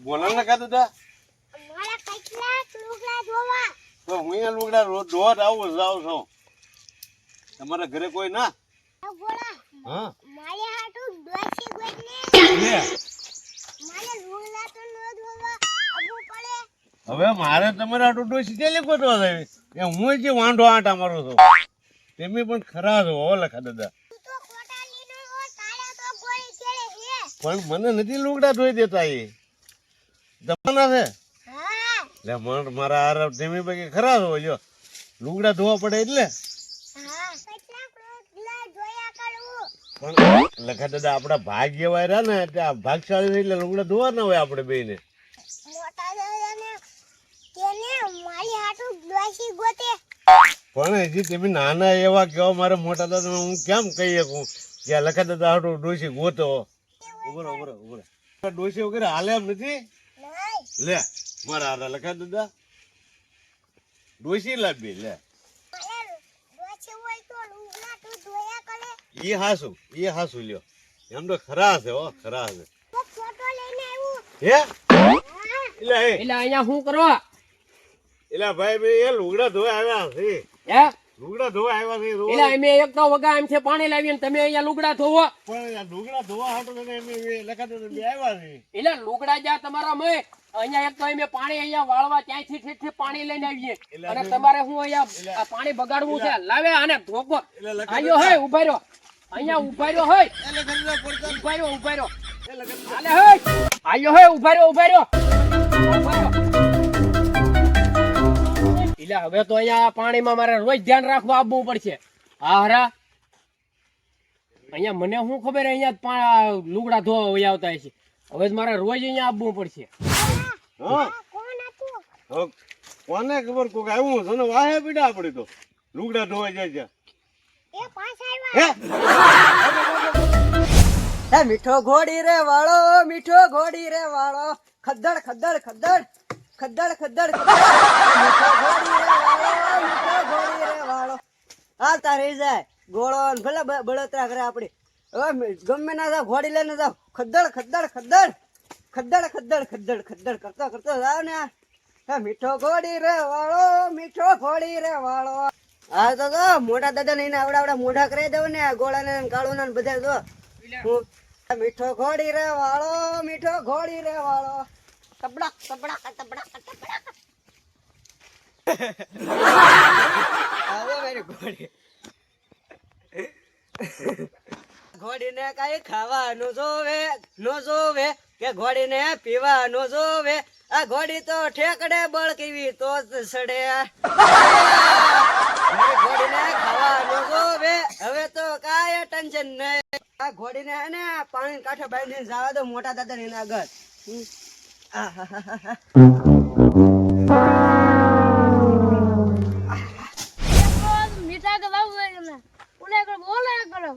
બોલા ને કા દાદા મારા કેટલાક લુગડા ધોવા તો હું અહીંયા લુગડા ધોવા આવું જાઉં છું તમારા ઘરે કોઈ ના ગોળા હા મારે હાટુ ડોસી ગોઈને લે મારે લુગડા તો ન ધોવા અબુ પડે હવે મારે તમારે આટલું ડોસી કે લે કોટવા જાય એ હું જે વાંઢો આટા મારું છું તેમી પણ ખરા છો હો લખા દાદા તું તો ખોટા લીડો હો તારા તો ગોળી કેળે હે પણ મને નથી લુગડા ધોઈ દેતા એ જમાના છે હા લે મારા આર તેમી પૈકી ખરા છો જો લુગડા ધોવા પડે એટલે હા કેટલાક લુગડા ધોયા કરું પણ લખા દાદા આપડા ભાગ્ય વાયરા ને એટલે ભાગશાળી એટલે લુગડા ધોવા ના હોય આપણે બેને મોટા દાદાને તેને મારી હાટુ ડોસી ગોતે પણ હજી તમે નાના એવા કેવા મારે મોટા દાદા હું કેમ કહી શકું કે લખા દાદા હાટું ડોસી ગોતો ઉભરો ડોસી વગેરે હાલે એમ નથી નહીં લે મારા હારા લખા દાદા ડોસી લાવી લે મારે ડોસી હોય તો લુગડા તું ધોયા કરે એ હાસુ લ્યો એમ તો ખરા છે હો ખરા છે તો ફોટો લઈને આવ્યું હે હા એટલે અહીંયા શું કરવા ભાઈ એ લુગડા ધોવા આવ્યા છે હે લુગડા ધોવા આવ્યા છે એટલે અમે એક તો વગા એમ છે પાણી લાવીને તમે અહીંયા લુગડા ધોવો પણ આ લુગડા ધોવા હાટું તો એમ લખા દાદા બે આવ્યા છે એટલે લુગડા જ્યાં તમારા મય અહીંયા એક તો અમે પાણી અહીંયા વાળવા ત્યાંથી ઠેઠથી પાણી લઈને આવીએ અને તમારે હું અહીંયા આ પાણી બગાડવું છે લાવે આને ધોકો આયો હે ઉભા રહ્યો અહીંયા ઉભા રહ્યો હે ઉભા રહ્યો હાલે હે આયો હે ઉભા રહ્યો એટલે હવે તો અહીંયા પાણીમાં મારે રોજ ધ્યાન રાખવા આવવું પડશે હા હરા અહીંયા મને શું ખબર અહીંયા લુગડા ધોવા વહી આવતા છે હવે મારે રોજ અહીંયા આવવું પડશે હા કોણ હતું કોને ખબર કોક આવ્યું છે ને વાહે પીડા આપડે તો લુગડા ધોવા જાય છે એ પાછા હે આવ્યા હે મીઠો ઘોડી રે વાળો મીઠો ઘોડી રે વાળો ખદ્દડ ખદ્દડ ખદ્દડ ખદ્દડ ખદ્દડ મીઠો ઘોડી રે વાળો મીઠો ઘોડી રે વાળો આ તારી જાય ગોળો ને ભલે બળતરા કરે આપડી હવે ગમે ના જાવ ઘોડી લઈને જાવ ખદ્દડ ખદ્દડ ખદ્દડ ખદ્દડ ખદ્દડ ખદ્દડ ખદ્દડ કરતો કરતો જાવ ને હે મીઠો ઘોડી રે વાળો મીઠો ઘોડી રે વાળો હા તો મોટા દાદા ને આવડા મોઢા કરી દઉં ને ગોળા ને કાળું ને બધા જો મીઠો ઘોડી રે વાળો મીઠો ઘોડી રે વાળો તબડા તબડા તબડા તબડા આવે મારી ઘોડી ઘોડીને કઈ ખાવાનું જોવે કે ઘોડીને પીવાનું જોવે આ ઘોડી તો ઠેકડે બળકીવી તો જ સડે ઘોડીને ખાવાનું જોવે હવે તો કાંઈ ટેન્શન નહીં આ ઘોડીને હે ને પાણી કાંઠે બાંધીને જવા દો મોટા દાદા ને આગળ મીઠા ગલાવ ઓલા કર બોલા કરો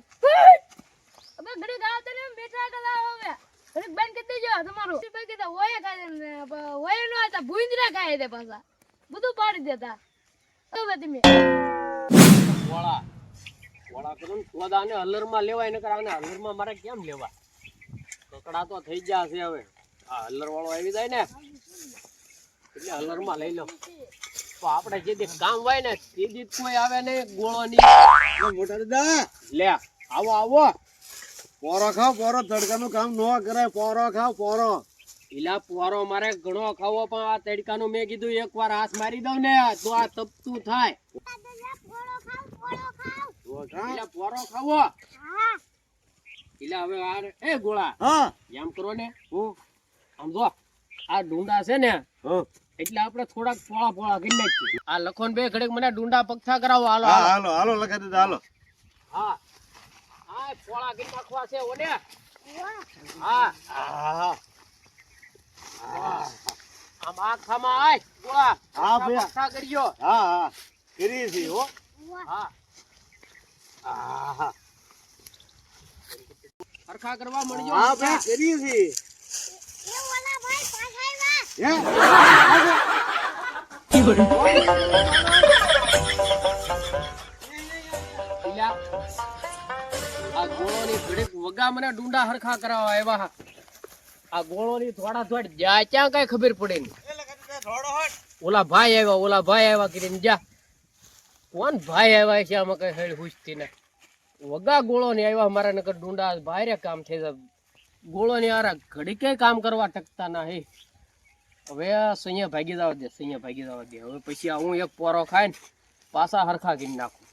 અબે ઘડી ગાવ તને મીઠા ગલાવ હવે ઘડી બંધ કરી દેજો તમારું બાકી તો ઓય ખાય ઓય નો હતા ભૂંદરા ખાય દે પાછા બધું પાડી દેતા હવે તમે વોળા કરો ને સોદા ને હલરમાં લેવાય નકર આને હલરમાં મારે કેમ લેવા કકડા તો થઈ ગયા છે હવે આ હલર વાળો આવી જાય ને એટલે હલરમાં લઈ લો તો આપણે જે દી કામ હોય ને તે દી કોઈ આવે ને ગોળો ની મોટા દાદા લે આવો પોરો ખાવ પોરો તડકાનું કામ ન કરાય પોરો ખાવ પોરો ઈલા પોરો મારે ઘણો ખાવો પણ આ તડકાનું મેં કીધું એકવાર હાથ મારી દઉં ને તો આ તપતું થાય ઈલા પોરો ખાવો હા ઈલા હવે આ એ ગોળા હા એમ કરો ને આમ જો આ ડુંડા છે ને એટલે આપણે થોડાક પોળા કરી નાખીએ આ લખોન બે ઘડીક મને ડુંડા પગથા કરાવો હાલો હાલો લખા દીધા હાલો હા હા પોળા કરી નાખવા છે ઓને હા આમ આખામાં આય ગોળા હા ભાઈ પગથા કરજો હા કરી છે હો હા હરખા કરવા મળજો હા ભાઈ કરી છે એ ઓલા ભાઈ પાછા આવ્યા હે ઈલા આ ગોળોની ઘડીક વગા મને ડુંડા હરખા કરાવવા આવ્યા. આ ગોળોની થોડા થોડ જાય ક્યાં કઈ ખબર પડે નહીં. ઓલા ભાઈ આવ્યા કરીને જા. કોણ ભાઈ આવ્યા છે આમાં કઈ હેડ હુજતી ને. વગા ગોળો ની આવ્યા મારા નકર ડુંડા ભારે કામ થઈ જાય. ગોળો ની આરા ઘડી કઈ કામ કરવા ટકતા ના હે. હવે સૈયા ભાગી જવા દે. હવે પછી આ હું એક પોરો ખાઈને પાછા હરખા કરી નાખું.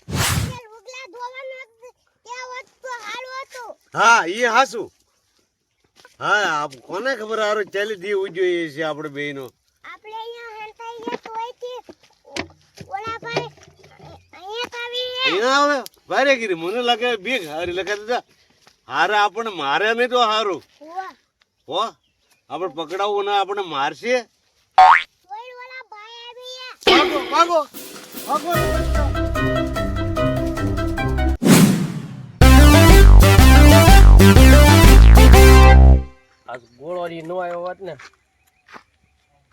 લુગડા ધોવાનું ત્યાં હોત તો હારું હતું. હા એ હાસુ. હા આપ કોને ખબર હારો ચાલી દી ઉજ્યો છે આપણે બેયનો. આપણે અહીંયા હેલતા ગયા તોયથી ઓલા ભાઈ અહીંયા આવી અહીંયા આવે ભારે ગીરી મને લાગે બીક હારી લખા દીધા. હારે આપણે મારે નહીં તો હારું હુવા હો. આપણે પકડાવું ને આપણે મારશે. તોય ઓલા ભાઈ આવી ભાગો ભાગો આ ગોળો ની નો આવ્યો હોત ને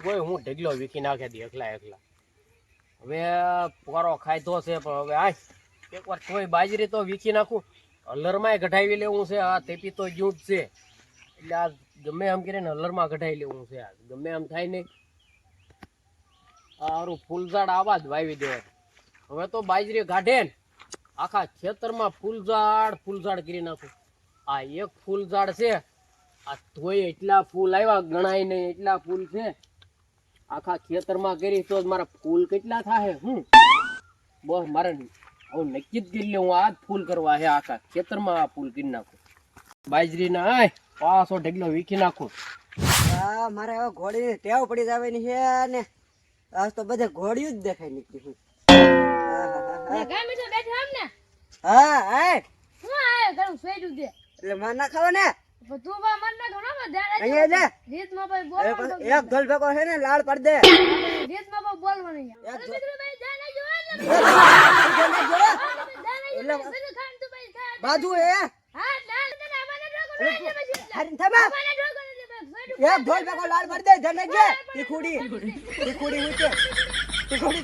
કોઈ હું ઢગલો વીખી નાખે દી એકલા. હવે પોરો ખાધો છે પણ હવે આ એકવાર કોઈ બાજરી તો વીખી નાખું. હલરમાં કઢાવી લેવું છે. આ તેપી તો જ્યું જ છે એટલે આ ગમે એમ કરીને હલરમાં કઢાવી લેવું છે. આ ગમે એમ થાય નહીં. આ હારું ફૂલઝાડ આવા જ વાવી દેવાય. હવે તો બાજરી કાઢે ને આખા ખેતરમાં ફૂલઝાડ કરી નાખું. આ એક ફૂલઝાડ છે આ તોય એટલા ફૂલ આવ્યા ગણાય નહીં એટલા ફૂલ છે. આખા ખેતરમાં કરી તો મારા ફૂલ કેટલા થાય હું બસ મારે હું નક્કી જ કરી લે. હું આ જ ફૂલ કરવા છે. આખા ખેતરમાં આ ફૂલ કરી નાખું. બાજરી ના આય પાછો ઢગલો વીખી નાખું. હા મારે હવે ઘોડી ટેવ પડી જવાની છે ને આજ તો બધે ઘોડિયું જ દેખાય નીકળી હું. ને ગામે તો બેઠા આમ ને હા હા હું આયો ઘણું સ્વેડું દે એટલે માર ના ખાવા ને પણ તું બા મન ના ઘણો ધ્યાન અહીંયા જા. રીત માં ભાઈ અરે બોલવાનું પણ એક ઢોલ ભેગો છે ને લાળ પડ દે. રીત માં ભાઈ બોલવાનું એક અરે ઢોલ- મિત્રો ભાઈ ધ્યાન આપજો એટલે એટલે ખાન તું ભાઈ ખા બાજુ એ હા લાલ તને અમાને ડોકો એટલે પછી હરીન થમા અમાને ડોકો એટલે સ્વેડું એક ઢોલ ભેગો લાળ પડ દે જનક જે તીખુડી ઊંચે તીખુડી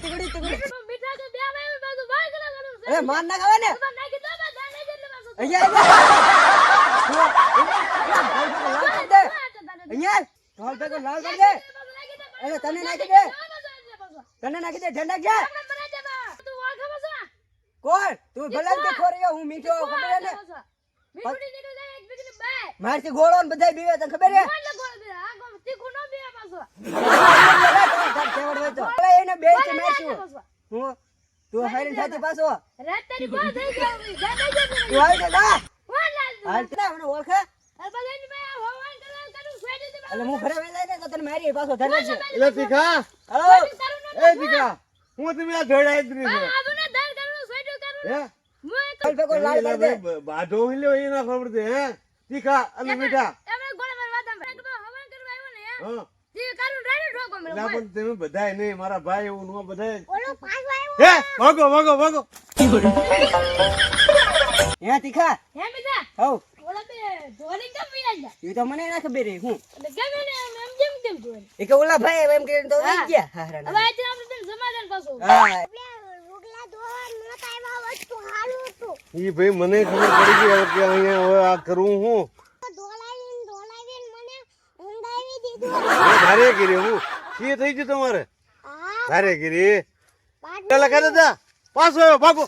મીઠા તો બે ભાઈ બાજુ ભાઈ ગલા કરું અરે માર ના ખાવા ને તો નાખી દો બા ધ્યાન આપજો એટલે પાછું અહીંયા ઢોલ ભેગો લાળ પડ દે એટલે તને નાખી દે જનક જે કોણ તું ભલે જ દેખો રહ્યો હું મીઠો ખબર હે ને મારથી ગોળો ને બધાય બીવે તને ખબર હે એને બે છે મેચું હું તું હારીને થાતી પાછો તું આવી જા હાલ તને મને ઓળખે એટલે હું ઘરે વેલાય ને તો તને મારી પાછો ધરે છે એટલે તીખા હલો એ તીખા હું તમે આ ધોડાઈ જ રહી છે હે ઢોલ ભેગો લાળ પડ દે બાધો લ્યો એ ના ખબર દે હે તીખા અને મીઠા હા ના પણ તમે બધાય નહીં મારા ભાઈ એવું નો બધાય ઓલો પાછો આવ્યો હે ભાગો હે તીખા હવ એ તો મને ના ખબર હે હું એ કે ઓલા ભાઈ એમ કરીને તો વઈ ગયા હારા હા લુગડા ધોવાનું નહોતા આવ્યા હોત તો હારું હતું. ઈ ભાઈ મને ખબર પડી ગઈ હવે કે અહીંયા હવે આ કરું હું ધોલાવીને મને ઊંઘાવી દીધું. ધારે ગીરી હું શું થઈ ગયું તમારે હા ધારે ગીરી બાદ લખા દાદા પાછો આવ્યો ભાગો